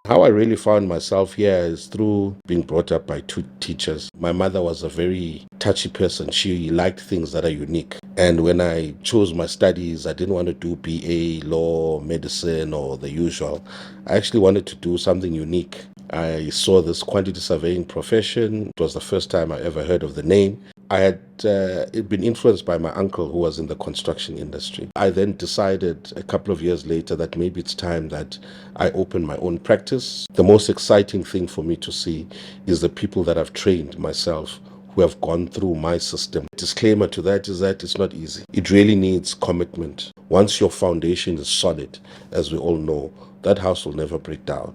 How I really found myself here is through being brought up by two teachers. My mother was a very touchy person. She liked things that are unique. And when I chose my studies, I didn't want to do BA, law, medicine, or the usual. I actually wanted to do something unique. I saw this quantity surveying profession. It was the first time I ever heard of the name. I had been influenced by my uncle who was in the construction industry. I then decided a couple of years later that maybe it's time that I open my own practice. The most exciting thing for me to see is the people that I've trained myself who have gone through my system. Disclaimer to that is that it's not easy. It really needs commitment. Once your foundation is solid, as we all know, that house will never break down.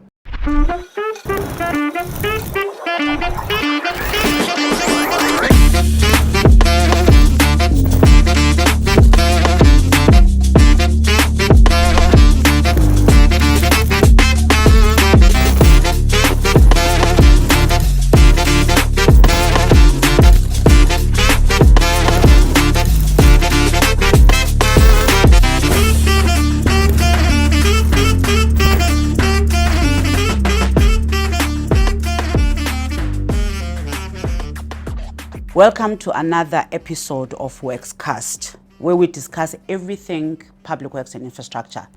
Welcome to another episode of WorxCast, where we discuss everything public works and infrastructure,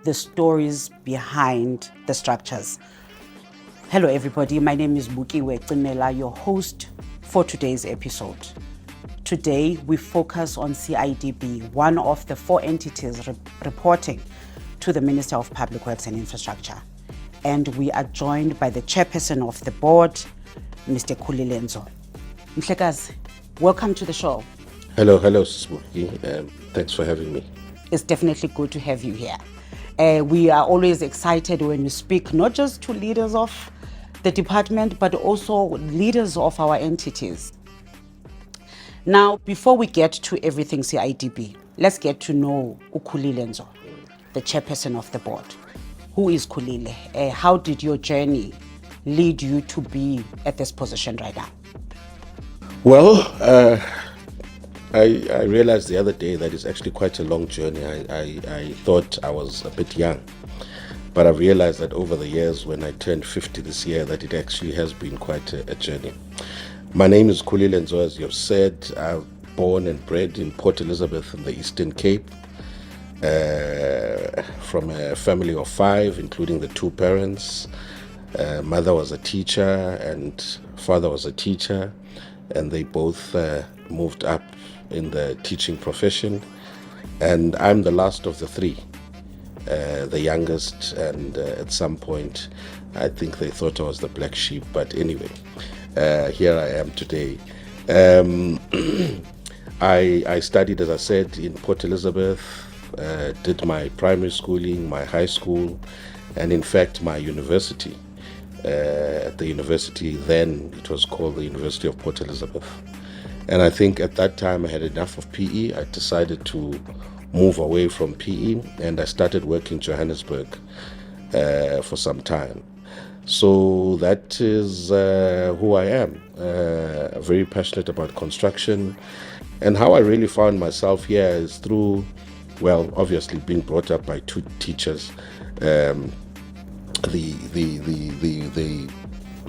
the stories behind the structures. Hello everybody, my name is Bukiwe Cimela, your host for today's episode. Today we focus on CIDB, one of the four entities reporting to the Minister of Public Works and Infrastructure. And we are joined by the Chairperson of the board, Mr. KHULILE. Mhlekazi, welcome to the show. Hello, Sbuki. Thanks for having me. It's definitely good to have you here. We are always excited when we speak, not just to leaders of the department, but also leaders of our entities. Now, before we get to everything CIDB, let's get to know KHULILE, the Chairperson of the board. Who is KHULILE? How did your journey lead you to be at this position right now? Well, I realized the other day that it's actually quite a long journey. I thought I was a bit young, but I realized that over the years, when I turned 50 this year, that it actually has been quite a journey. My name is KHULILE, as you've said. I'm born and bred in Port Elizabeth in the Eastern Cape, from a family of 5, including the 2 parents. Mother was a teacher and father was a teacher. And they both moved up in the teaching profession. And I'm the last of the 3, the youngest. And at some point, I think they thought I was the black sheep. But anyway, here I am today. I studied, as I said, in Port Elizabeth, did my primary schooling, my high school, and in fact, my university. At the university, then it was called the University of Port Elizabeth. And I think at that time I had enough of PE. I decided to move away from PE and I started working in Johannesburg for some time. So that is who I am, very passionate about construction. And how I really found myself here is through, well, obviously being brought up by 2 teachers. The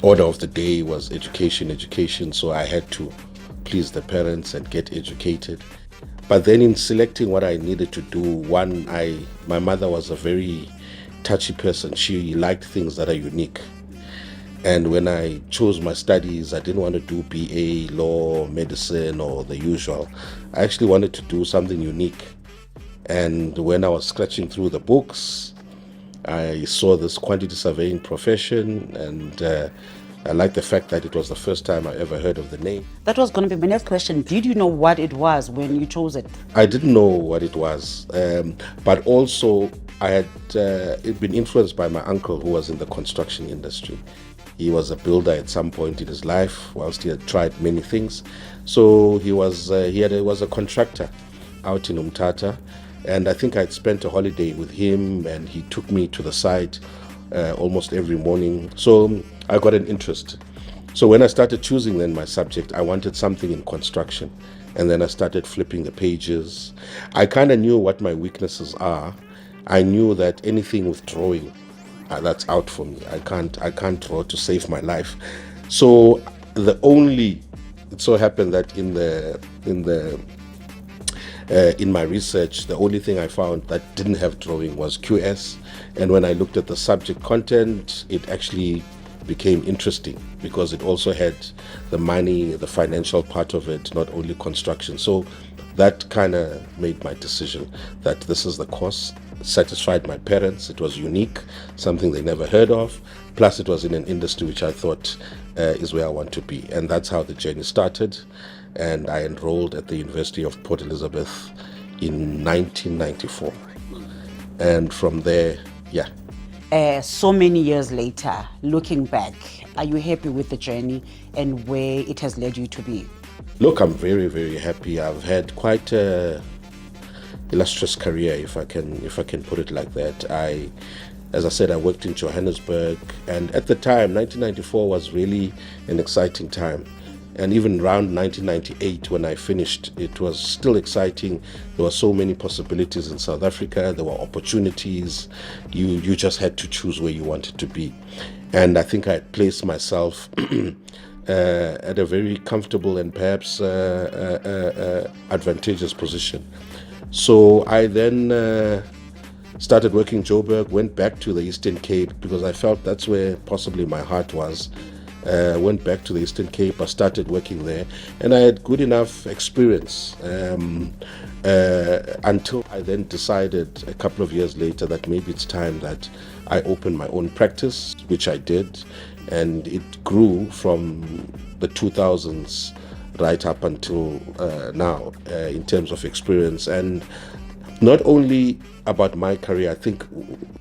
order of the day was education, so I had to please the parents and get educated. But then in selecting what I needed to do, my mother was a very touchy person. She liked things that are unique. And when I chose my studies, I didn't want to do BA, law, medicine, or the usual. I actually wanted to do something unique. And when I was scratching through the books, I saw this quantity surveying profession, and I like the fact that it was the first time I ever heard of the name. That was going to be my next question. Did you know what it was when you chose it? I didn't know what it was, but also I had been influenced by my uncle who was in the construction industry. He was a builder at some point in his life, whilst he had tried many things. So he was a contractor out in Umtata. And I think I'd spent a holiday with him and he took me to the site almost every morning. So I got an interest. So when I started choosing then my subject, I wanted something in construction. And then I started flipping the pages. I kind of knew what my weaknesses are. I knew that anything with drawing, that's out for me. I can't draw to save my life. So it so happened that in my research, the only thing I found that didn't have drawing was QS. And when I looked at the subject content, it actually became interesting because it also had the money, the financial part of it, not only construction. So that kind of made my decision that this is the course. It satisfied my parents. It was unique, something they never heard of. Plus, it was in an industry which I thought is where I want to be. And that's how the journey started. And I enrolled at the University of Port Elizabeth in 1994. And from there, so many years later, looking back, are you happy with the journey and where it has led you to be? Look, I'm very, very happy. I've had quite a illustrious career, if I can put it like that. As I said, I worked in Johannesburg, and at the time, 1994 was really an exciting time. And even around 1998, when I finished, it was still exciting. There were so many possibilities in South Africa. There were opportunities. You just had to choose where you wanted to be. And I think I had placed myself at a very comfortable and perhaps advantageous position. So I then started working in Joburg, went back to the Eastern Cape because I felt that's where possibly my heart was. Went back to the Eastern Cape. I started working there, and I had good enough experience until I then decided a couple of years later that maybe it's time that I open my own practice, which I did, and it grew from the 2000s right up until now in terms of experience. And not only about my career, I think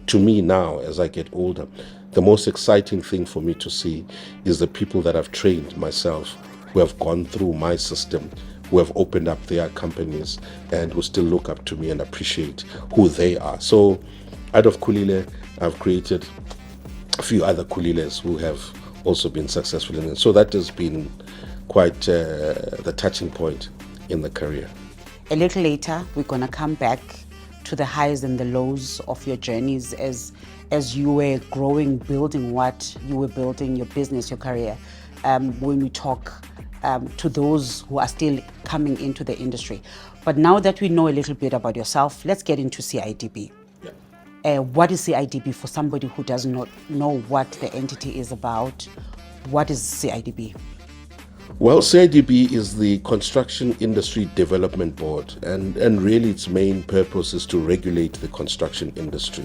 to me now, as I get older, the most exciting thing for me to see is the people that I've trained myself, who have gone through my system, who have opened up their companies, and who still look up to me and appreciate who they are. So out of KHULILE, I've created a few other KHULILEs who have also been successful in it. So that has been quite the touching point in the career. A little later, we're going to come back to the highs and the lows of your journeys as you were growing, building what you were building, your business, your career. When we talk to those who are still coming into the industry. But now that we know a little bit about yourself, let's get into CIDB. What is CIDB for somebody who does not know what the entity is about? What is CIDB? Well, CIDB is the Construction Industry Development Board, and really its main purpose is to regulate the construction industry.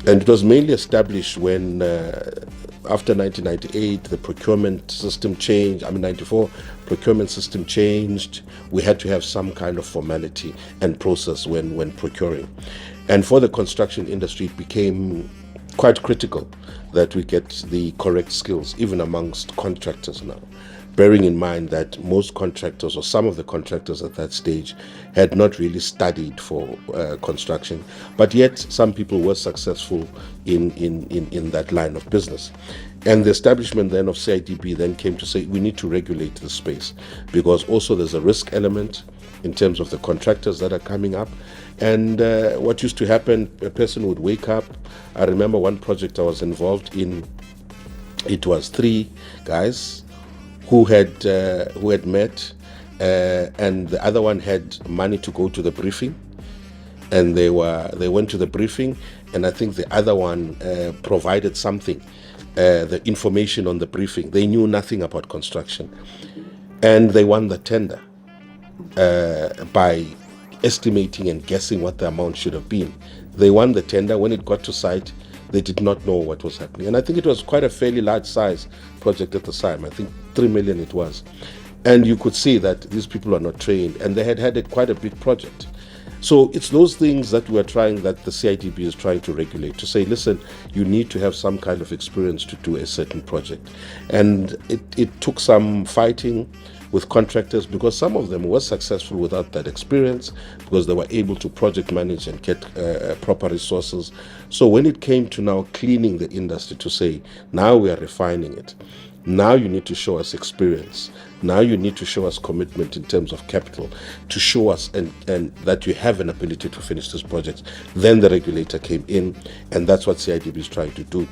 And it was mainly established when, after 1998, the procurement system changed. 94, procurement system changed. We had to have some kind of formality and process when procuring. And for the construction industry, it became quite critical that we get the correct skills, even amongst contractors now. Bearing in mind that most contractors, or some of the contractors at that stage, had not really studied for construction, but yet some people were successful in that line of business. And the establishment then of CIDB then came to say we need to regulate the space, because also there's a risk element in terms of the contractors that are coming up. And what used to happen, a person would wake up. I remember one project I was involved in, it was 3 guys who had met, and the other one had money to go to the briefing, and they went to the briefing, and I think the other one provided something, the information on the briefing. They knew nothing about construction, and they won the tender by estimating and guessing what the amount should have been. They won the tender. When it got to site, they did not know what was happening. And I think it was quite a fairly large size project at the time. I think 3 million it was. And you could see that these people are not trained, and they had quite a big project. So it's those things that the CIDB is trying to regulate, to say, listen, you need to have some kind of experience to do a certain project. And it took some fighting with contractors, because some of them were successful without that experience, because they were able to project manage and get proper resources. So when it came to now cleaning the industry, to say now we are refining it, Now you need to show us experience. Now you need to show us commitment in terms of capital, to show us and that you have an ability to finish this project. Then the regulator came in, and that's what CIDB is trying to do.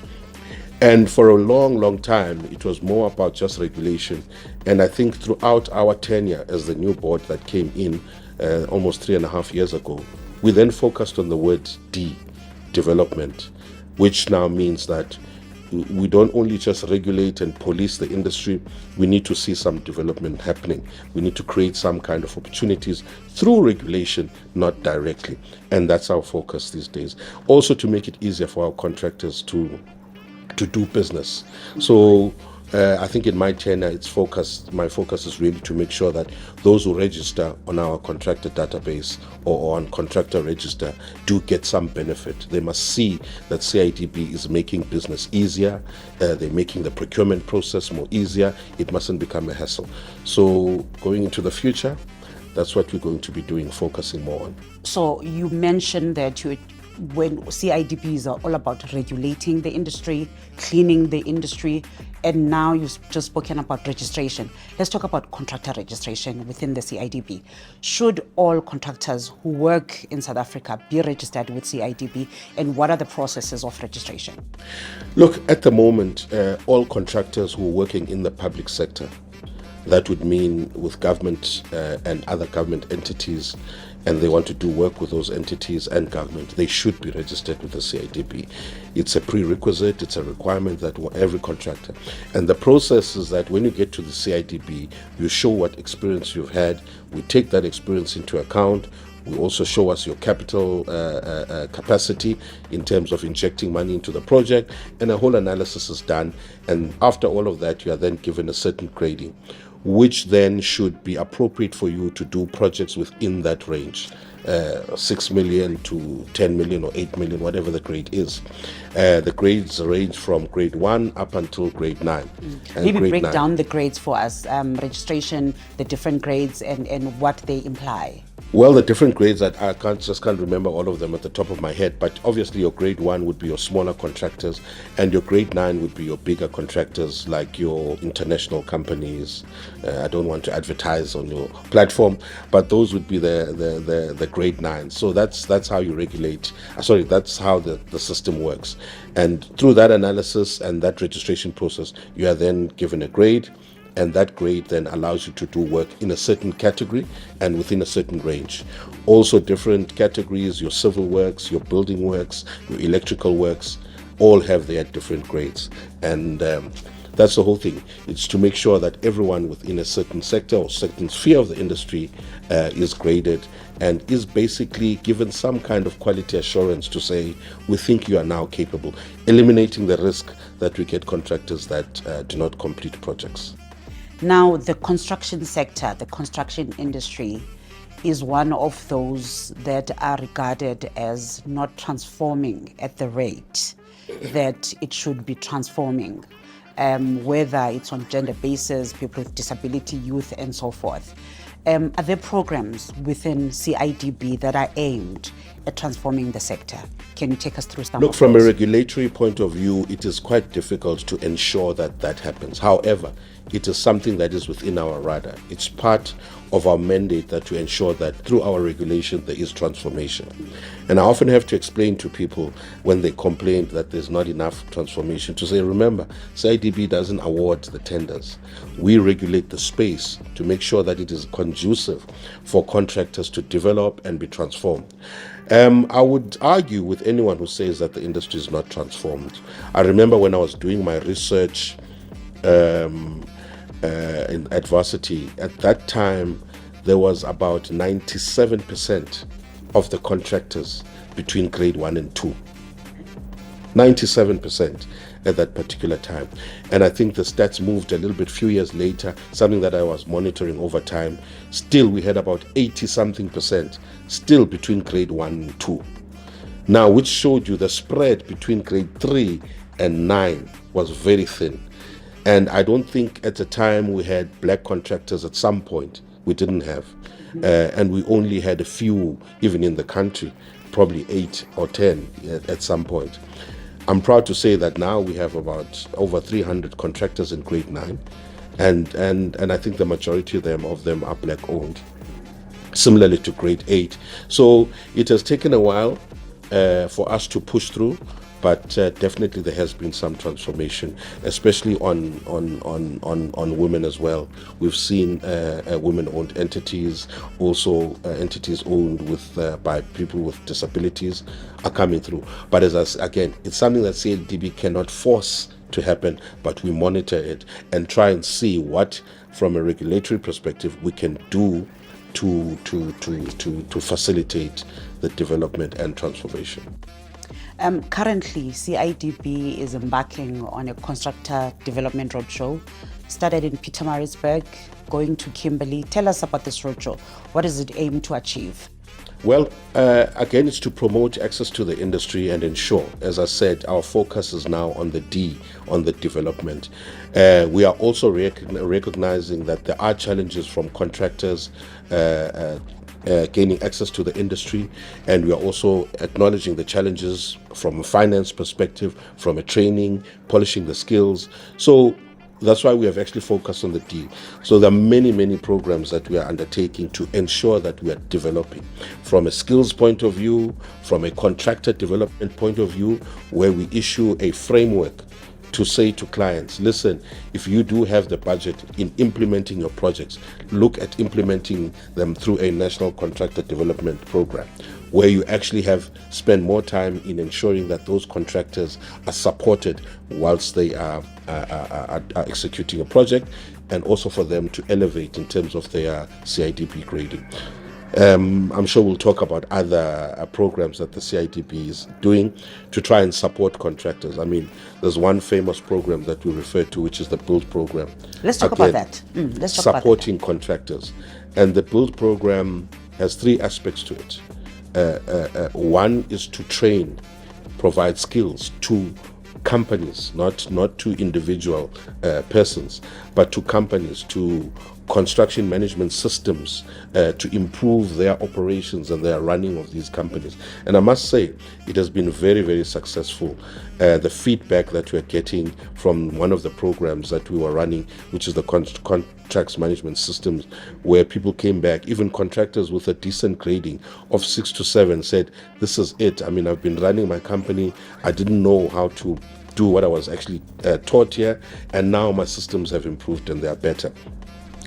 And for a long, long time, it was more about just regulation. And I think throughout our tenure as the new board that came in almost 3.5 years ago, we then focused on the word D, development, which now means that we don't only just regulate and police the industry, we need to see some development happening. We need to create some kind of opportunities through regulation, not directly. And that's our focus these days. Also to make it easier for our contractors to do business. So I think in my tenure, my focus is really to make sure that those who register on our contractor database or on contractor register do get some benefit. They must see that CIDB is making business easier. They're making the procurement process more easier. It mustn't become a hassle. So going into the future, that's what we're going to be doing, focusing more on. So you mentioned that when CIDBs are all about regulating the industry, cleaning the industry, and now you've just spoken about registration. Let's talk about contractor registration within the CIDB. Should all contractors who work in South Africa be registered with CIDB, and what are the processes of registration? Look, at the moment, all contractors who are working in the public sector, that would mean with government and other government entities, and they want to do work with those entities and government, they should be registered with the CIDB. It's a prerequisite, it's a requirement that every contractor. And the process is that when you get to the CIDB, you show what experience you've had. We take that experience into account. We also show us your capital capacity in terms of injecting money into the project, and a whole analysis is done. And after all of that, you are then given a certain grading, which then should be appropriate for you to do projects within that range, 6 million to 10 million or 8 million, whatever the grade is. The grades range from grade 1 up until grade 9. Maybe break down the grades for us, registration, the different grades and what they imply. Well, the different grades, that I can't remember all of them at the top of my head, but obviously your grade 1 would be your smaller contractors, and your grade 9 would be your bigger contractors, like your international companies. I don't want to advertise on your platform, but those would be the grade 9. So that's how you regulate. That's how the system works. And through that analysis and that registration process, you are then given a grade. And that grade then allows you to do work in a certain category and within a certain range. Also different categories, your civil works, your building works, your electrical works, all have their different grades. And that's the whole thing. It's to make sure that everyone within a certain sector or certain sphere of the industry is graded and is basically given some kind of quality assurance to say, we think you are now capable, eliminating the risk that we get contractors that do not complete projects. Now, the construction sector, the construction industry, is one of those that are regarded as not transforming at the rate that it should be transforming, whether it's on gender basis, people with disability, youth, and so forth. Are there programs within CIDB that are aimed at transforming the sector? Can you take us through some? Look, from a regulatory point of view, it is quite difficult to ensure that happens. However, it is something that is within our radar. It's part of our mandate that to ensure that through our regulation there is transformation. And I often have to explain to people when they complain that there's not enough transformation to say, remember, CIDB doesn't award the tenders. We regulate the space to make sure that it is conducive for contractors to develop and be transformed. I would argue with anyone who says that the industry is not transformed. I remember when I was doing my research in adversity, at that time there was about 97% of the contractors between grade 1 and 2. 97% at that particular time. And I think the stats moved a little bit few years later, something that I was monitoring over time. Still, we had about 80-something% still between grade 1 and 2. Now, which showed you the spread between grade 3 and 9 was very thin. And I don't think at the time we had black contractors. At some point we didn't have. And we only had a few, even in the country, probably 8 or 10 at some point. I'm proud to say that now we have about over 300 contractors in grade 9, and I think the majority of them are black owned, similarly to grade 8. So it has taken a while for us to push through, but definitely there has been some transformation, especially on women as well. We've seen women-owned entities, also entities owned by people with disabilities are coming through. But again, it's something that CIDB cannot force to happen, but we monitor it and try and see what, from a regulatory perspective, we can do to facilitate the development and transformation. Currently, CIDB is embarking on a Contractor Development Roadshow, started in Pietermaritzburg, going to Kimberley. Tell us about this roadshow. What does it aim to achieve? Well, again, it's to promote access to the industry and ensure, as I said, our focus is now on the D, on the development. We are also recognizing that there are challenges from contractors gaining access to the industry, and we are also acknowledging the challenges from a finance perspective, from a training, polishing the skills. So that's why we have actually focused on the D. So there are many programs that we are undertaking to ensure that we are developing from a skills point of view, from a contractor development point of view, where we issue a framework to say to clients, listen, if you do have the budget in implementing your projects, look at implementing them through a National Contractor Development Program, where you actually spend more time in ensuring that those contractors are supported whilst they are executing a project, and also for them to elevate in terms of their CIDB grading. I'm sure we'll talk about other programs that the CIDB is doing to try and support contractors. I mean, there's one famous program that we refer to, which is the BUILD program. Let's talk about that. Supporting contractors. And the BUILD program has 3 aspects to it. One is to train, provide skills to companies, not to individual persons, but to companies, to construction management systems, to improve their operations and their running of these companies. And I must say, it has been very successful. The feedback that we're getting from one of the programs that we were running, which is the contracts management systems, where people came back, even contractors with a decent grading of 6 to 7 said, this is it. I mean, I've been running my company. I didn't know how to do what I was actually taught here, and now my systems have improved and they are better.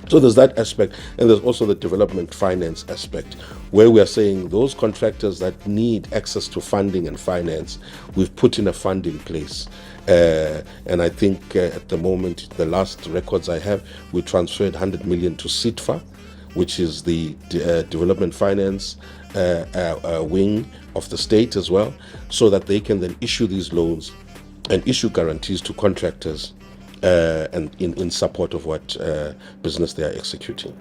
So there's that aspect, and there's also the development finance aspect, where we are saying those contractors that need access to funding and finance, we've put in a fund in place. And I think at the moment, the last records I have, we transferred 100 million to SITFA, which is the development finance wing of the state as well, so that they can then issue these loans and issue guarantees to contractors and in support of what business they are executing.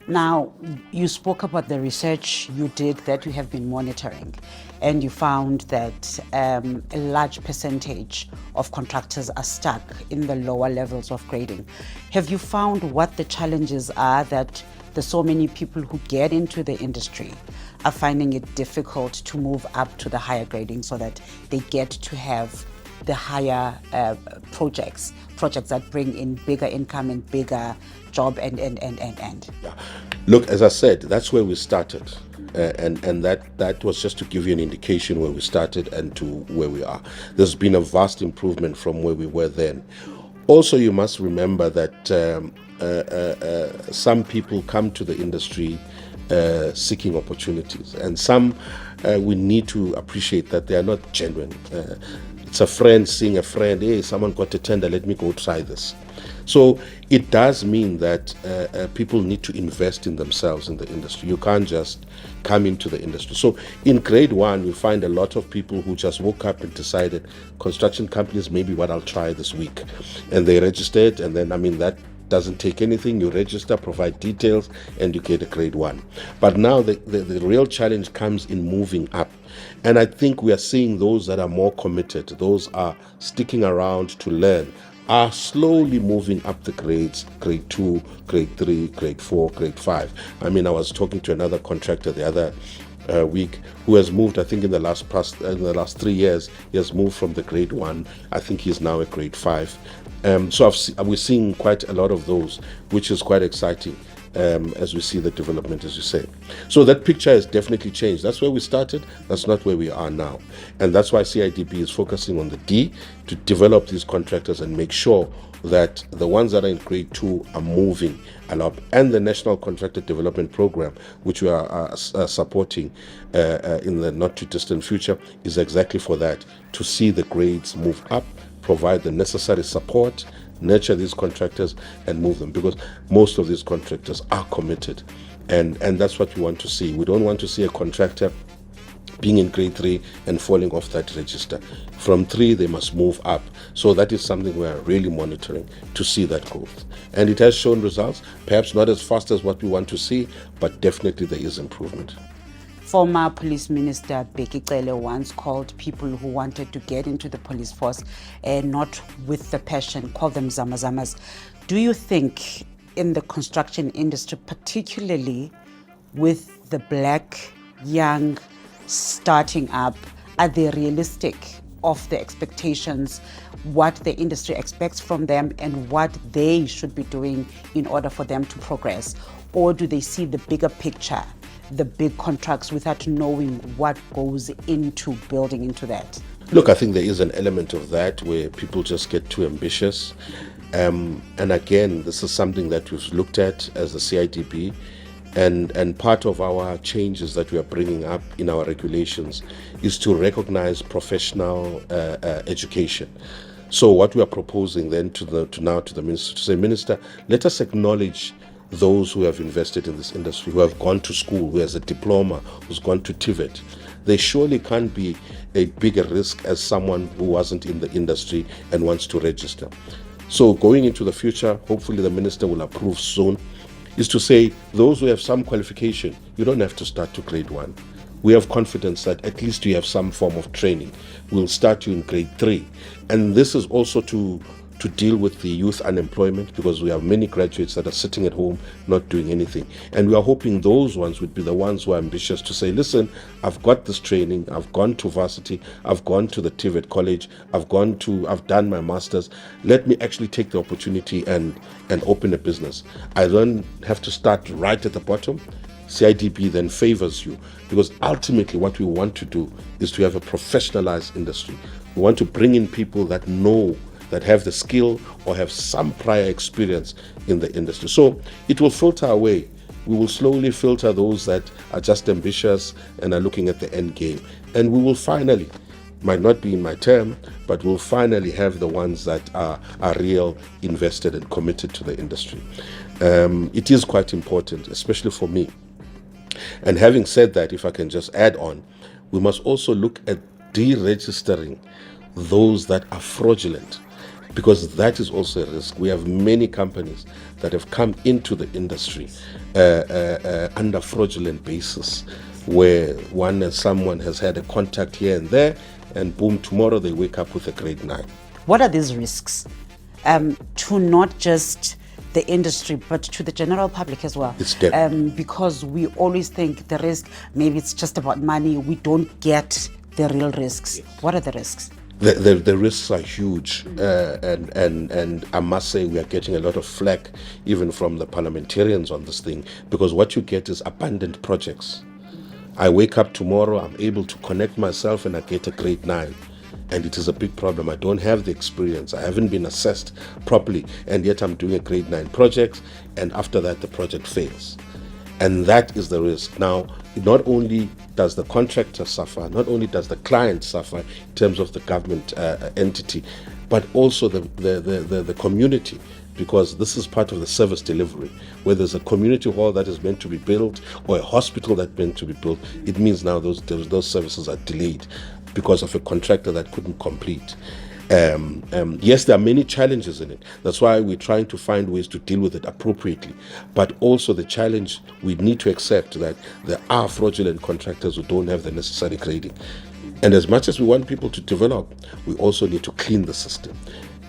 Now, you spoke about the research you did that you have been monitoring, and you found that a large percentage of contractors are stuck in the lower levels of grading. Have you found what the challenges are that the so many people who get into the industry are finding it difficult to move up to the higher grading so that they get to have the higher projects that bring in bigger income and bigger job and. Yeah. Look, as I said, that's where we started, and that was just to give you an indication where we started and to where we are. There's been a vast improvement from where we were then. Also, you must remember that some people come to the industry seeking opportunities, and some we need to appreciate that they are not genuine. It's a friend seeing a friend, hey, someone got a tender, let me go try this. So it does mean that people need to invest in themselves in the industry. You can't just come into the industry. So in grade 1, you find a lot of people who just woke up and decided construction companies, maybe what I'll try this week. And they registered, and then, I mean, that doesn't take anything. You register, provide details, and you get a grade 1. But now the real challenge comes in moving up. And I think we are seeing those that are more committed, those are sticking around to learn, are slowly moving up the grades, grade 2, grade 3, grade 4, grade 5. I mean, I was talking to another contractor the other week, who has moved, I think in the last 3 years, he has moved from the grade 1. I think he's now at grade 5. So we're seeing quite a lot of those, which is quite exciting. As we see the development, as you say. So that picture has definitely changed. That's where we started. That's not where we are now. And that's why CIDB is focusing on the D, to develop these contractors and make sure that the ones that are in grade 2 are moving a lot. And the National Contractor Development Program, which we are supporting in the not too distant future, is exactly for that, to see the grades move up, provide the necessary support, nurture these contractors and move them, because most of these contractors are committed, and that's what we want to see. We don't want to see a contractor being in grade 3 and falling off that register. From 3 they must move up. So that is something we are really monitoring to see that growth, and it has shown results, perhaps not as fast as what we want to see, but definitely there is improvement. Former Police Minister Bheki Cele once called people who wanted to get into the police force not with the passion, called them zamazamas. Do you think in the construction industry, particularly with the black young starting up, are they realistic of the expectations, what the industry expects from them and what they should be doing in order for them to progress? Or do they see the bigger picture, the big contracts, without knowing what goes into building into that? Look, I think there is an element of that where people just get too ambitious. And again, this is something that we've looked at as the CIDB, and part of our changes that we are bringing up in our regulations is to recognize professional education. So what we are proposing then to the minister, to say, Minister, let us acknowledge those who have invested in this industry, who have gone to school, who has a diploma, who's gone to TVET. They surely can't be a bigger risk as someone who wasn't in the industry and wants to register. So going into the future, hopefully the minister will approve soon, is to say those who have some qualification, you don't have to start to grade 1. We have confidence that at least you have some form of training. We'll start you in grade 3. And this is also to deal with the youth unemployment, because we have many graduates that are sitting at home not doing anything. And we are hoping those ones would be the ones who are ambitious to say, listen, I've got this training, I've gone to varsity, I've gone to the TVET college, I've done my master's. Let me actually take the opportunity and open a business. I don't have to start right at the bottom. CIDB then favors you, because ultimately what we want to do is to have a professionalized industry. We want to bring in people that know, that have the skill or have some prior experience in the industry. So it will filter away. We will slowly filter those that are just ambitious and are looking at the end game. And we will finally, might not be in my term, but we'll finally have the ones that are real, invested and committed to the industry. It is quite important, especially for me. And having said that, if I can just add on, we must also look at deregistering those that are fraudulent, because that is also a risk. We have many companies that have come into the industry under fraudulent basis, where someone has had a contact here and there, and boom, tomorrow they wake up with a grade 9. What are these risks to not just the industry, but to the general public as well? It's because we always think the risk, maybe it's just about money. We don't get the real risks. Yes. What are the risks? The risks are huge, and I must say we are getting a lot of flack even from the parliamentarians on this thing, because what you get is abandoned projects. I wake up tomorrow, I'm able to connect myself and I get a grade 9, and it is a big problem. I don't have the experience, I haven't been assessed properly, and yet I'm doing a grade 9 project, and after that the project fails. And that is the risk. Now, not only does the contractor suffer, not only does the client suffer in terms of the government entity, but also the community, because this is part of the service delivery. Where there's a community hall that is meant to be built or a hospital that's meant to be built, it means now those services are delayed because of a contractor that couldn't complete. Yes, there are many challenges in it. That's why we're trying to find ways to deal with it appropriately. But also the challenge, we need to accept that there are fraudulent contractors who don't have the necessary grading. And as much as we want people to develop, we also need to clean the system.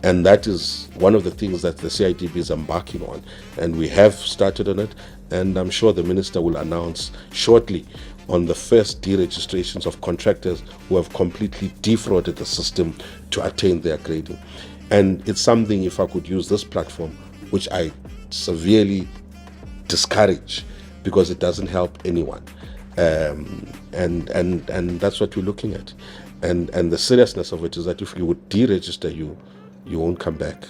And that is one of the things that the CIDB is embarking on. And we have started on it. And I'm sure the minister will announce shortly on the first deregistrations of contractors who have completely defrauded the system to attain their grading. And it's something, if I could use this platform, which I severely discourage, because it doesn't help anyone. And that's what we're looking at. And the seriousness of it is that if you would deregister you won't come back.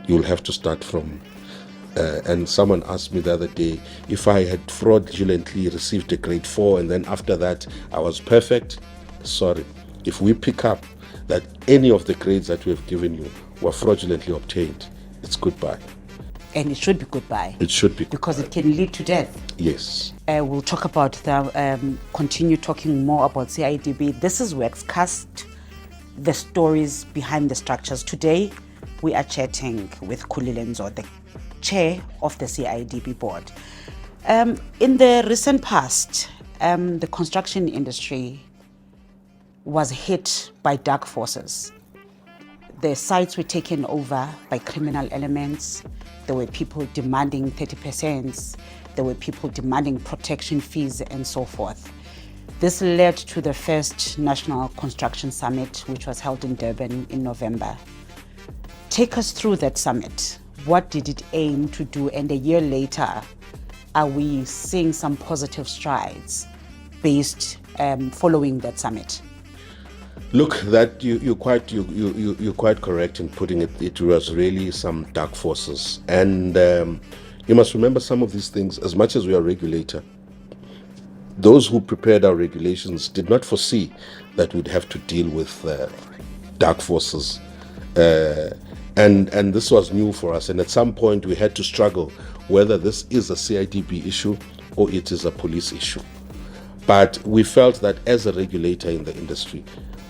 You'll have to start from. And someone asked me the other day if I had fraudulently received a grade 4 and then after that I was perfect. Sorry. If we pick up that any of the grades that we have given you were fraudulently obtained, it's goodbye. And it should be goodbye. It should be goodbye. Because it can lead to death. Yes. We'll talk about continue talking more about CIDB. This is WorxCast, the stories behind the structures. Today, we are chatting with KHULILE, the chair of the CIDB board. In the recent past, the construction industry was hit by dark forces. The sites were taken over by criminal elements. There were people demanding 30%. There were people demanding protection fees and so forth. This led to the first National Construction Summit, which was held in Durban in November. Take us through that summit. What did it aim to do? And a year later, are we seeing some positive strides based following that summit? Look, that you're quite correct in putting it. It was really some dark forces, and you must remember some of these things. As much as we are a regulator, those who prepared our regulations did not foresee that we'd have to deal with dark forces, and this was new for us. And at some point, we had to struggle whether this is a CIDB issue or it is a police issue. But we felt that as a regulator in the industry,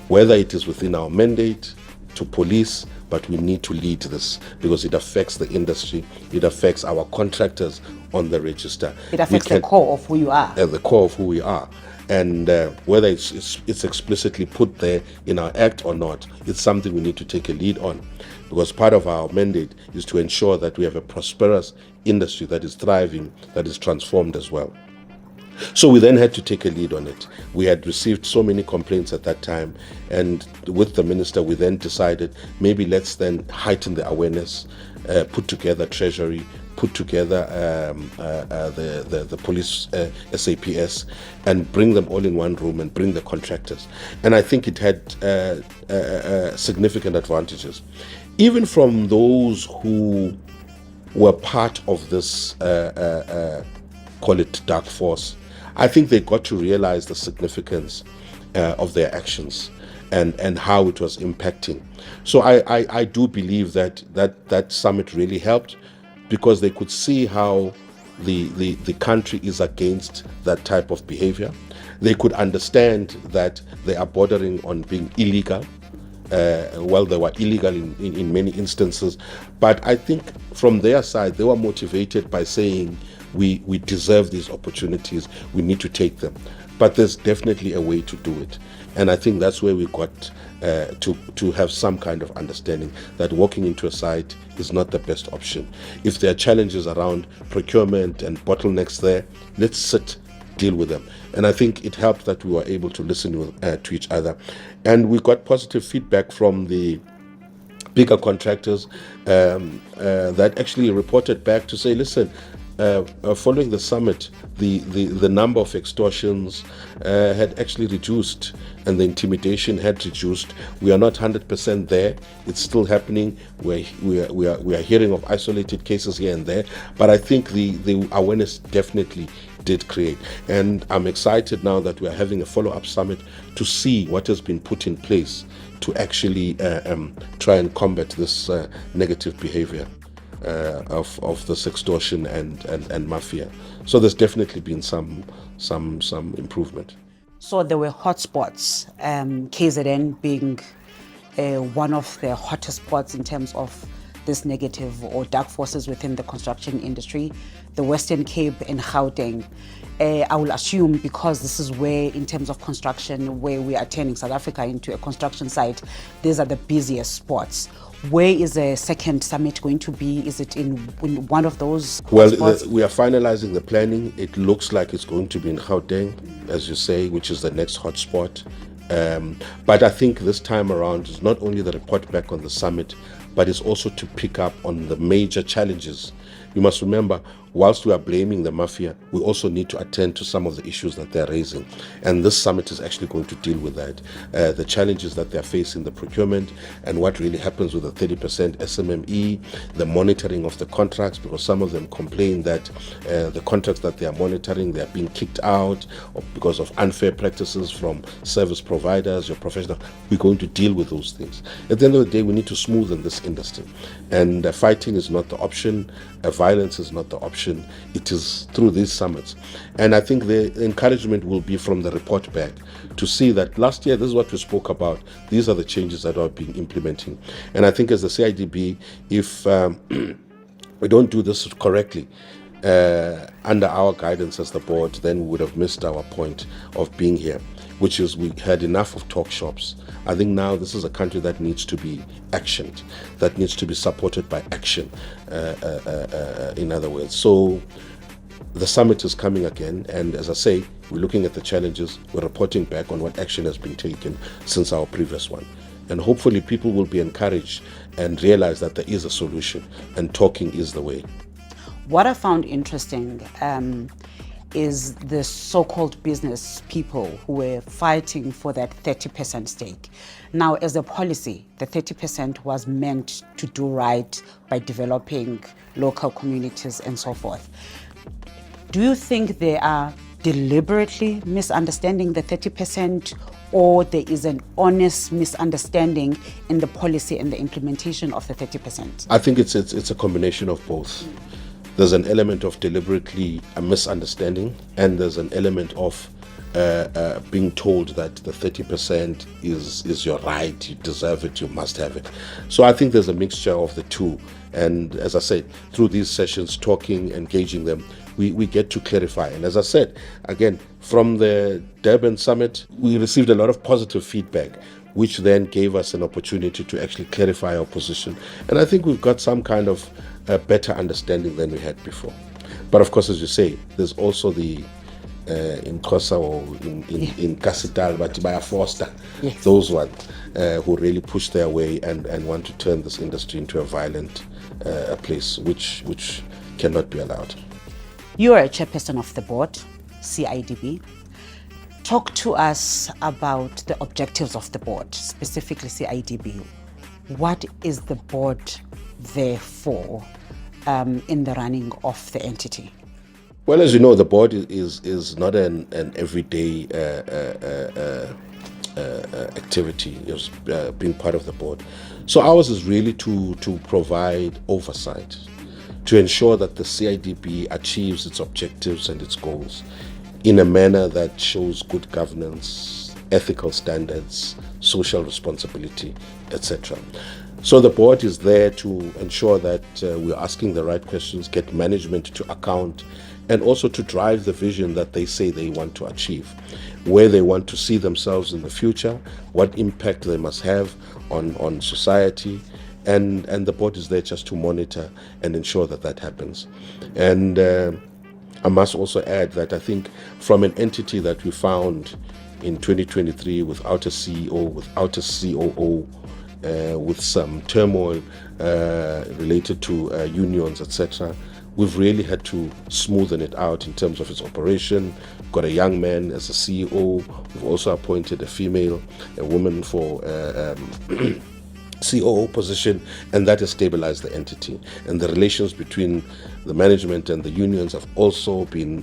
whether it is within our mandate to police, but we need to lead this because it affects the industry, it affects our contractors on the register. It affects the core of who you are. The core of who we are. And whether it's explicitly put there in our act or not, it's something we need to take a lead on, because part of our mandate is to ensure that we have a prosperous industry that is thriving, that is transformed as well. So we then had to take a lead on it. We had received so many complaints at that time, and with the minister we then decided maybe let's then heighten the awareness, put together Treasury, put together the police SAPS, and bring them all in one room and bring the contractors. And I think it had significant advantages. Even from those who were part of this, call it dark force, I think they got to realize the significance of their actions and how it was impacting. So I do believe that summit really helped, because they could see how the country is against that type of behavior. They could understand that they are bordering on being illegal. Well, they were illegal in many instances, but I think from their side they were motivated by saying we deserve these opportunities, we need to take them. But there's definitely a way to do it, and I think that's where we got to have some kind of understanding that walking into a site is not the best option. If there are challenges around procurement and bottlenecks there, let's sit, deal with them. And I think it helped that we were able to listen to each other, and we got positive feedback from the bigger contractors that actually reported back to say, listen, following the summit, the number of extortions had actually reduced, and the intimidation had reduced. We are not 100% there. It's still happening. We are hearing of isolated cases here and there, but I think the awareness definitely did create. And I'm excited now that we are having a follow-up summit to see what has been put in place to actually try and combat this negative behavior of this extortion and mafia. So there's definitely been some improvement. So there were hotspots, KZN being one of the hottest spots in terms of this negative or dark forces within the construction industry, the Western Cape and Gauteng. I will assume, because this is where, in terms of construction, where we are turning South Africa into a construction site, these are the busiest spots. Where is the second summit going to be? Is it in one of those spots? We are finalizing the planning. It looks like it's going to be in Gauteng, as you say, which is the next hotspot. But I think this time around is not only the report back on the summit, but it's also to pick up on the major challenges. You must remember, whilst we are blaming the mafia, we also need to attend to some of the issues that they're raising. And this summit is actually going to deal with that. The challenges that they're facing, the procurement, and what really happens with the 30% SMME, the monitoring of the contracts, because some of them complain that the contracts that they are monitoring, they are being kicked out because of unfair practices from service providers, your professional. We're going to deal with those things. At the end of the day, we need to smoothen this industry. And fighting is not the option. Violence is not the option. It is through these summits. And I think the encouragement will be from the report back to see that last year, this is what we spoke about. These are the changes that are being implemented. And I think as the CIDB, if we don't do this correctly, under our guidance as the board, then we would have missed our point of being here, which is we had enough of talk shops. I think now this is a country that needs to be actioned, that needs to be supported by action, in other words. So the summit is coming again, and as I say, we're looking at the challenges, we're reporting back on what action has been taken since our previous one. And hopefully people will be encouraged and realize that there is a solution, and talking is the way. What I found interesting is the so-called business people who were fighting for that 30% stake. Now, as a policy, the 30% was meant to do right by developing local communities and so forth. Do you think they are deliberately misunderstanding the 30%, or there is an honest misunderstanding in the policy and the implementation of the 30%? I think it's a combination of both. There's an element of deliberately a misunderstanding, and there's an element of being told that the 30% is your right, you deserve it, you must have it. So I think there's a mixture of the two. And as I said, through these sessions, talking, engaging them, we get to clarify. And as I said, again, from the Durban summit, we received a lot of positive feedback, which then gave us an opportunity to actually clarify our position. And I think we've got some kind of a better understanding than we had before. But of course, as you say, there's also the in Xhosa or in Kasital, but by Foster, yes, those ones who really push their way and want to turn this industry into a violent place, which cannot be allowed. You are a chairperson of the board, CIDB. Talk to us about the objectives of the board, specifically CIDB. What is the board there for in the running of the entity? Well, as you know, the board is not an everyday activity, being part of the board. So ours is really to provide oversight, to ensure that the CIDB achieves its objectives and its goals in a manner that shows good governance, ethical standards, social responsibility, etc. So the board is there to ensure that we're asking the right questions, get management to account, and also to drive the vision that they say they want to achieve, where they want to see themselves in the future, what impact they must have on society, and the board is there just to monitor and ensure that that happens. And I must also add that I think from an entity that we found in 2023 without a CEO, without a COO, with some turmoil related to unions, etc., we've really had to smoothen it out in terms of its operation. We've got a young man as a CEO. We've also appointed a woman for COO position, and that has stabilized the entity. And the relations between the management and the unions have also been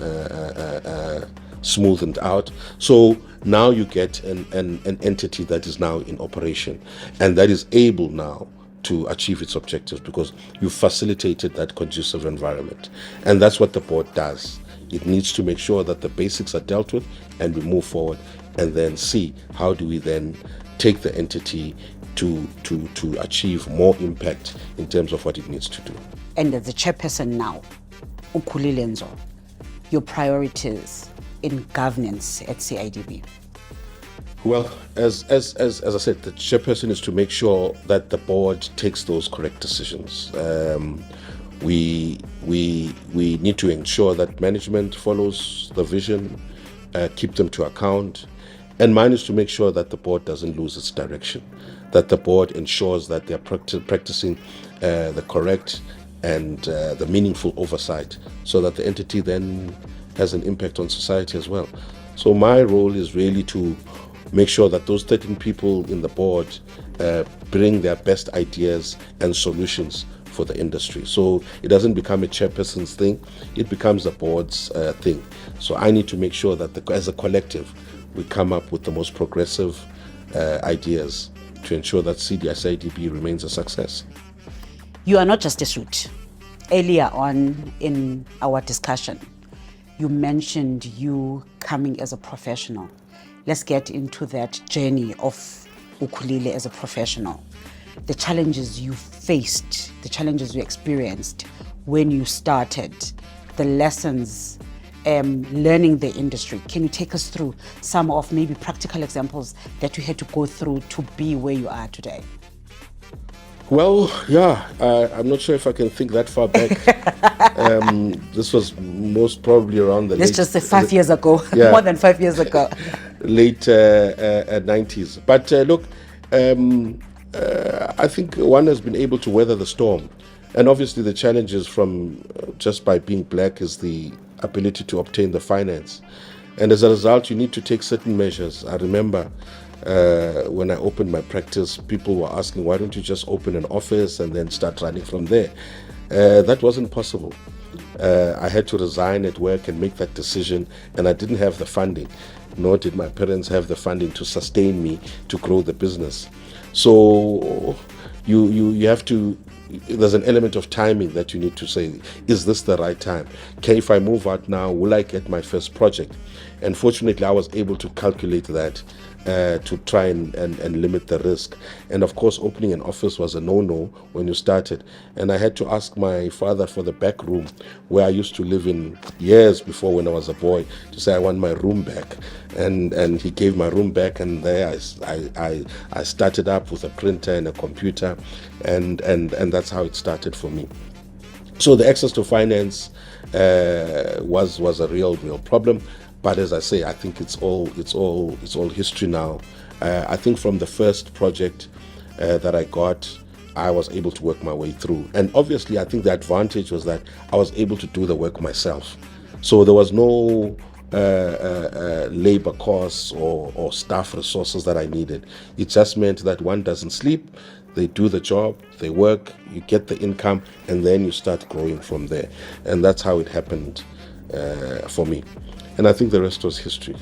smoothened out. So now you get an entity that is now in operation and that is able now to achieve its objectives because you facilitated that conducive environment. And that's what the board does. It needs to make sure that the basics are dealt with and we move forward and then see how do we then take the entity to achieve more impact in terms of what it needs to do. And as the chairperson now, KHULILE, your priorities in governance at CIDB? Well, as I said, the chairperson is to make sure that the board takes those correct decisions. We need to ensure that management follows the vision, keep them to account, and mine is to make sure that the board doesn't lose its direction, that the board ensures that they're practicing the correct and the meaningful oversight, so that the entity then has an impact on society as well. So my role is really to make sure that those 13 people in the board bring their best ideas and solutions for the industry. So it doesn't become a chairperson's thing, it becomes the board's thing. So I need to make sure that as a collective, we come up with the most progressive ideas to ensure that CIDB remains a success. You are not just a suit. Earlier on in our discussion, you mentioned you coming as a professional. Let's get into that journey of KHULILE as a professional. The challenges you faced, the challenges you experienced when you started, the lessons, learning the industry. Can you take us through some of maybe practical examples that you had to go through to be where you are today? Well, yeah, I'm not sure if I can think that far back. This was most probably around the Let's just say 5 years ago, yeah, more than 5 years ago. Late 90s. But look, I think one has been able to weather the storm. And obviously the challenges from just by being black is the ability to obtain the finance. And as a result, you need to take certain measures. I remember when I opened my practice, people were asking, why don't you just open an office and then start running from there? That wasn't possible. I had to resign at work and make that decision, and I didn't have the funding, nor did my parents have the funding to sustain me to grow the business. So you have to, there's an element of timing that you need to say, is this the right time? If I move out now, will I get my first project? And fortunately, I was able to calculate that to try and limit the risk. And of course, opening an office was a no-no when you started. And I had to ask my father for the back room where I used to live in years before when I was a boy, to say I want my room back. And he gave my room back, and there I started up with a printer and a computer, and that's how it started for me. So the access to finance was a real problem. But as I say, I think it's all history now. I think from the first project that I got, I was able to work my way through. And obviously, I think the advantage was that I was able to do the work myself. So there was no labor costs or staff resources that I needed. It just meant that one doesn't sleep, they do the job, they work, you get the income, and then you start growing from there. And that's how it happened for me. And I think the rest was history.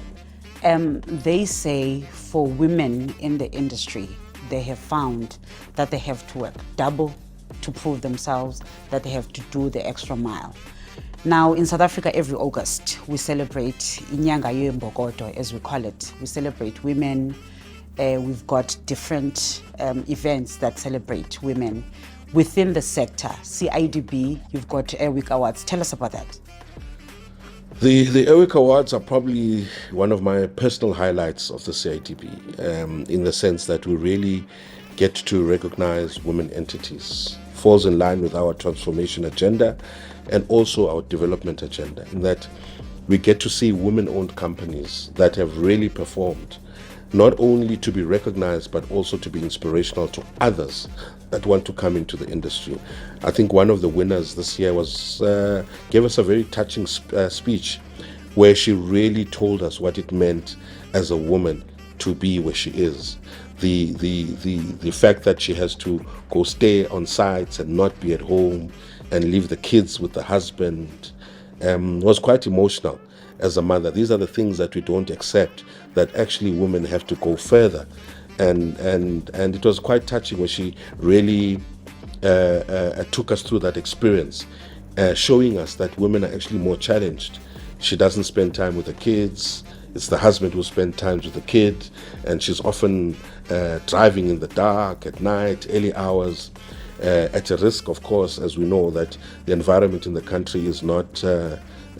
They say for women in the industry, they have found that they have to work double to prove themselves, that they have to do the extra mile. Now, in South Africa, every August, we celebrate Inyanga Yembokodo, as we call it. We celebrate women. We've got different events that celebrate women. Within the sector, CIDB, you've got ERWIC Awards. Tell us about that. The ERWIC Awards are probably one of my personal highlights of the CIDB, in the sense that we really get to recognize women entities. Falls in line with our transformation agenda and also our development agenda, in that we get to see women-owned companies that have really performed, not only to be recognized, but also to be inspirational to others that want to come into the industry. I think one of the winners this year gave us a very touching speech, where she really told us what it meant as a woman to be where she is. The fact that she has to go stay on sites and not be at home and leave the kids with the husband was quite emotional as a mother. These are the things that we don't accept, that actually women have to go further. And it was quite touching when she really took us through that experience, showing us that women are actually more challenged. She doesn't spend time with the kids. It's the husband who spends time with the kid, and she's often driving in the dark, at night, early hours, at a risk, of course, as we know, that the environment in the country is not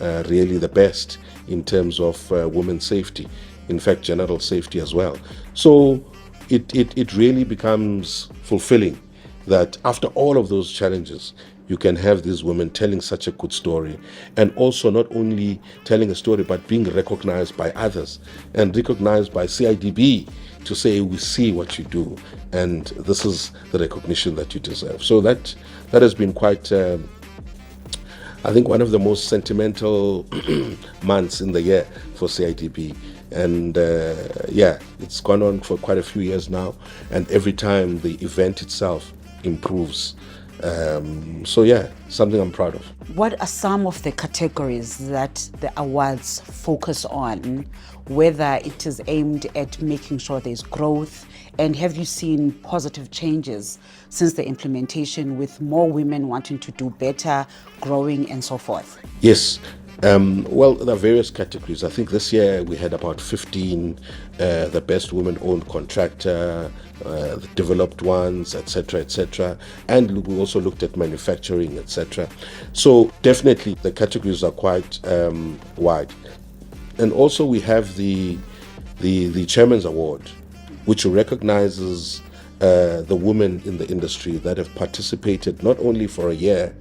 really the best in terms of women's safety, in fact, general safety as well. So it really becomes fulfilling that after all of those challenges, you can have these women telling such a good story, and also not only telling a story, but being recognized by others and recognized by CIDB to say, we see what you do, and this is the recognition that you deserve. So that has been quite, I think, one of the most sentimental months in the year for CIDB. And it's gone on for quite a few years now, and every time the event itself improves. Something I'm proud of. What are some of the categories that the awards focus on, whether it is aimed at making sure there's growth, and have you seen positive changes since the implementation with more women wanting to do better, growing and so forth? Yes. Well, there are various categories. I think this year we had about 15, the best women-owned contractor, the developed ones, etc., and we also looked at manufacturing, etc. So definitely the categories are quite wide. And also we have the Chairman's Award, which recognizes the women in the industry that have participated not only for a year,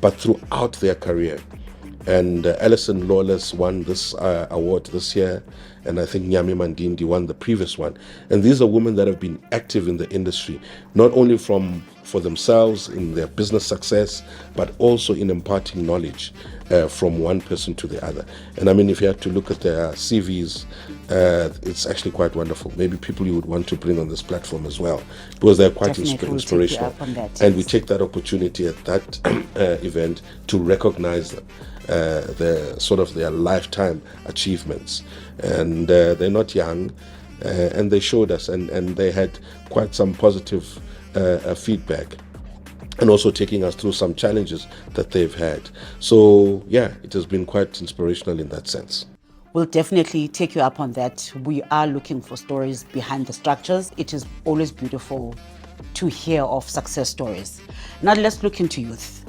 but throughout their career. And Alison Lawless won this award this year, and I think Nyami Mandindi won the previous one. And these are women that have been active in the industry, not only for themselves in their business success, but also in imparting knowledge from one person to the other. And I mean, if you had to look at their CVs, it's actually quite wonderful. Maybe people you would want to bring on this platform as well, because they're quite inspirational. And we take that opportunity at that event to recognize them. The sort of their lifetime achievements, and they're not young, and they showed us, and they had quite some positive feedback, and also taking us through some challenges that they've had. So it has been quite inspirational in that sense. We'll definitely take you up on that. We are looking for stories behind the structures. It is always beautiful to hear of success stories. Now let's look into youth.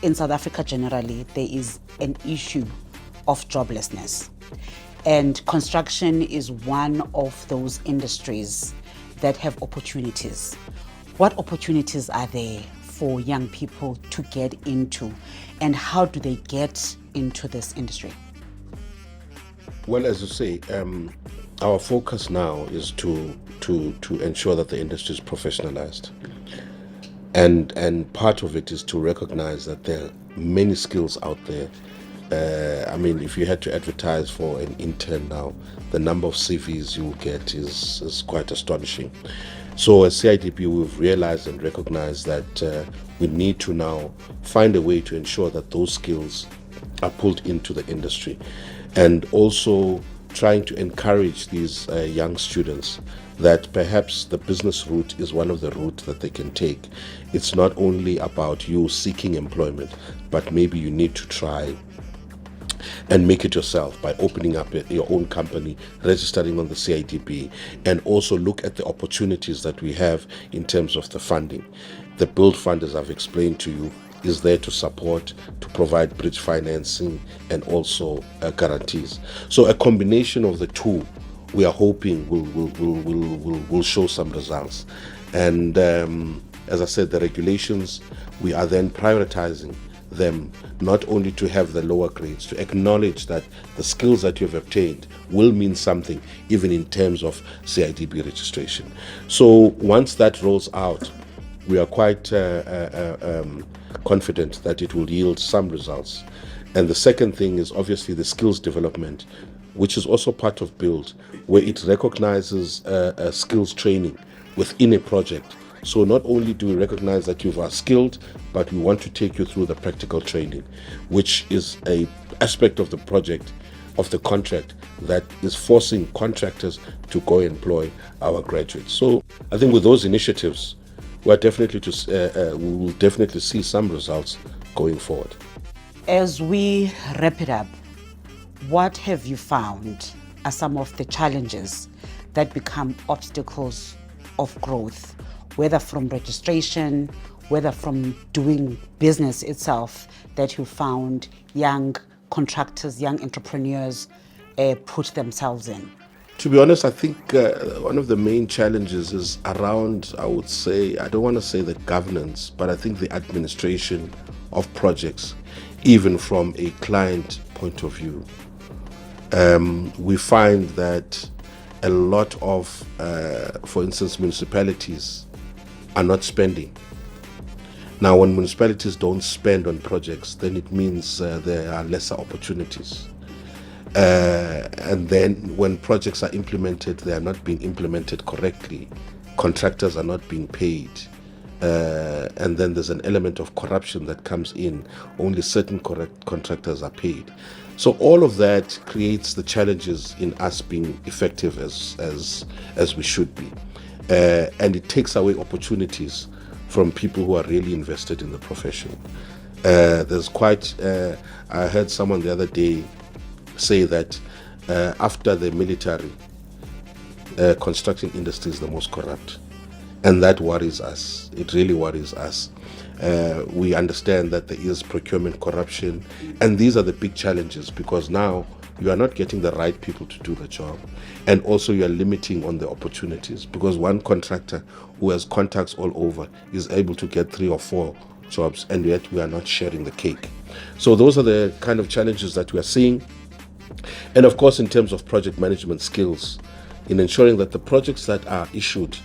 In South Africa generally, there is an issue of joblessness, and construction is one of those industries that have opportunities. What opportunities are there for young people to get into, and how do they get into this industry? Well, as you say, our focus now is to ensure that the industry is professionalized. And part of it is to recognize that there are many skills out there. I mean, if you had to advertise for an intern now, the number of CVs you will get is quite astonishing. So as CIDB, we've realized and recognized that we need to now find a way to ensure that those skills are pulled into the industry, and also trying to encourage these young students that perhaps the business route is one of the routes that they can take. It's not only about you seeking employment, but maybe you need to try and make it yourself by opening up your own company, registering on the CIDB, and also look at the opportunities that we have in terms of the funding. The Build Fund, as I've explained to you, is there to support, to provide bridge financing, and also guarantees. So a combination of the two, we are hoping will show some results. And as I said, the regulations, we are then prioritizing them not only to have the lower grades, to acknowledge that the skills that you have obtained will mean something even in terms of CIDB registration. So once that rolls out, we are quite confident that it will yield some results. And the second thing is obviously the skills development, which is also part of Build, where it recognizes skills training within a project. So not only do we recognize that you are skilled, but we want to take you through the practical training, which is an aspect of the project, of the contract, that is forcing contractors to go employ our graduates. So I think with those initiatives, we will definitely see some results going forward. As we wrap it up, what have you found are some of the challenges that become obstacles of growth, whether from registration whether from doing business itself, that you found young contractors, young entrepreneurs put themselves in? To be honest, I think one of the main challenges is around, I would say, I don't want to say the governance, but I think the administration of projects, even from a client point of view. We find that a lot of, for instance, municipalities are not spending. Now, when municipalities don't spend on projects, then it means there are lesser opportunities. And then when projects are implemented, they are not being implemented correctly. Contractors are not being paid. And then there's an element of corruption that comes in. Only certain contractors are paid. So all of that creates the challenges in us being effective as we should be. And it takes away opportunities from people who are really invested in the profession. There's quite, I heard someone the other day say that after the military, construction industry is the most corrupt. And that worries us. It really worries us. We understand that there is procurement corruption, and these are the big challenges, because now you are not getting the right people to do the job, and also you are limiting on the opportunities, because one contractor who has contacts all over is able to get 3 or 4 jobs, and yet we are not sharing the cake. So those are the kind of challenges that we are seeing. And of course, in terms of project management skills, in ensuring that the projects that are issued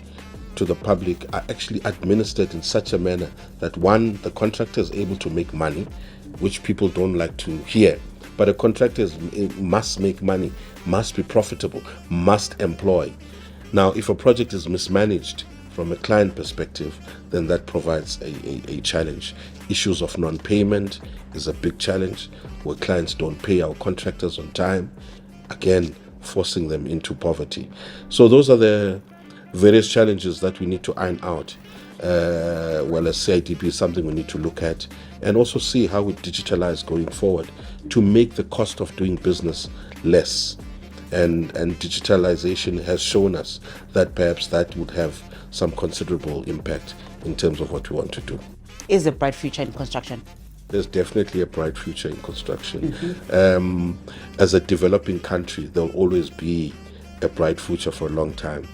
to the public are actually administered in such a manner that, one, the contractor is able to make money, which people don't like to hear. But a contractor must make money, must be profitable, must employ. Now, if a project is mismanaged from a client perspective, then that provides a challenge. Issues of non-payment is a big challenge, where clients don't pay our contractors on time, again, forcing them into poverty. So those are the various challenges that we need to iron out. Well, as CIDB is something we need to look at, and also see how we digitalize going forward to make the cost of doing business less. And digitalization has shown us that perhaps that would have some considerable impact in terms of what we want to do. Is a bright future in construction? There's definitely a bright future in construction. As a developing country, there'll always be a bright future for a long time.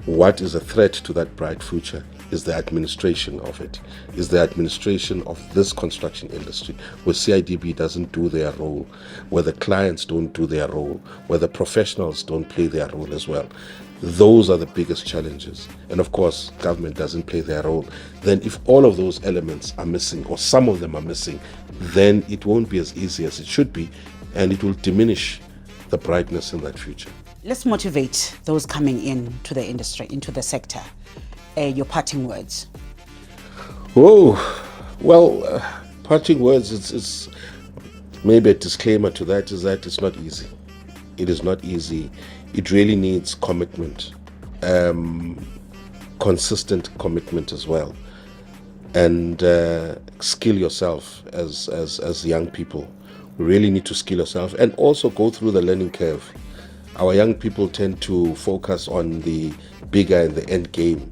What is a threat to that bright future is the administration of it, is the administration of this construction industry, where CIDB doesn't do their role, where the clients don't do their role, where the professionals don't play their role as well. Those are the biggest challenges. And of course, government doesn't play their role. Then if all of those elements are missing, or some of them are missing, then it won't be as easy as it should be, and it will diminish the brightness in that future. Let's motivate those coming into the industry, into the sector. Your parting words. Oh, well, parting words, it's maybe a disclaimer to that, is that it's not easy. It is not easy. It really needs commitment, consistent commitment as well, and skill yourself as young people. We really need to skill yourself and also go through the learning curve. Our young people tend to focus on the bigger and the end game,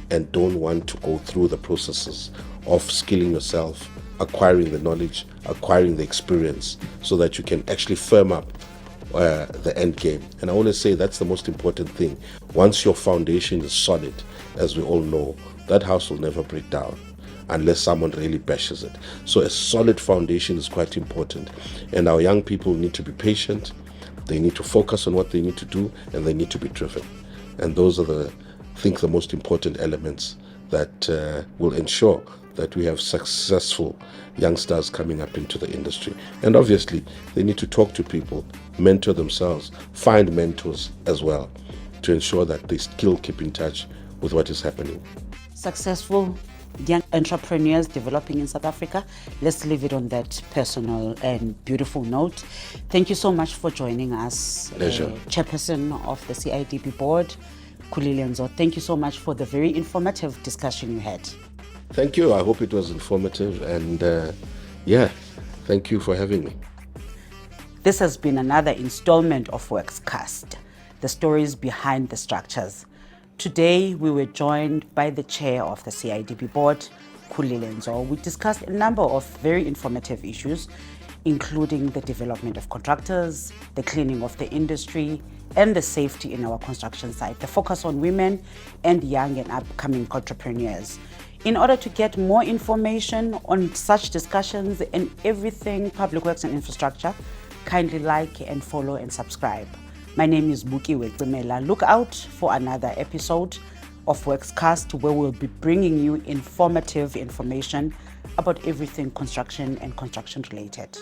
and don't want to go through the processes of skilling yourself, acquiring the knowledge, acquiring the experience, so that you can actually firm up the end game. And I always say that's the most important thing. Once your foundation is solid, as we all know, that house will never break down unless someone really bashes it. So a solid foundation is quite important. And our young people need to be patient. They need to focus on what they need to do, and they need to be driven. And those are I think the most important elements that will ensure that we have successful youngsters coming up into the industry. And obviously, they need to talk to people, mentor themselves, find mentors as well, to ensure that they still keep in touch with what is happening. Successful young entrepreneurs developing in South Africa. Let's leave it on that personal and beautiful note. Thank you so much for joining us. Pleasure. Chairperson of the CIDB board, KwaZulu-Natal. Thank you so much for the very informative discussion you had. Thank you. I hope it was informative, and thank you for having me. This has been another installment of WorxCast, the stories behind the structures. Today, we were joined by the chair of the CIDB board, KHULILE, we discussed a number of very informative issues, including the development of contractors, the cleaning of the industry, and the safety in our construction site, the focus on women and young and upcoming entrepreneurs. In order to get more information on such discussions and everything public works and infrastructure, kindly like and follow and subscribe. My name is Buki Wegcimela. Look out for another episode of WorxCast, where we'll be bringing you informative information about everything construction and construction related.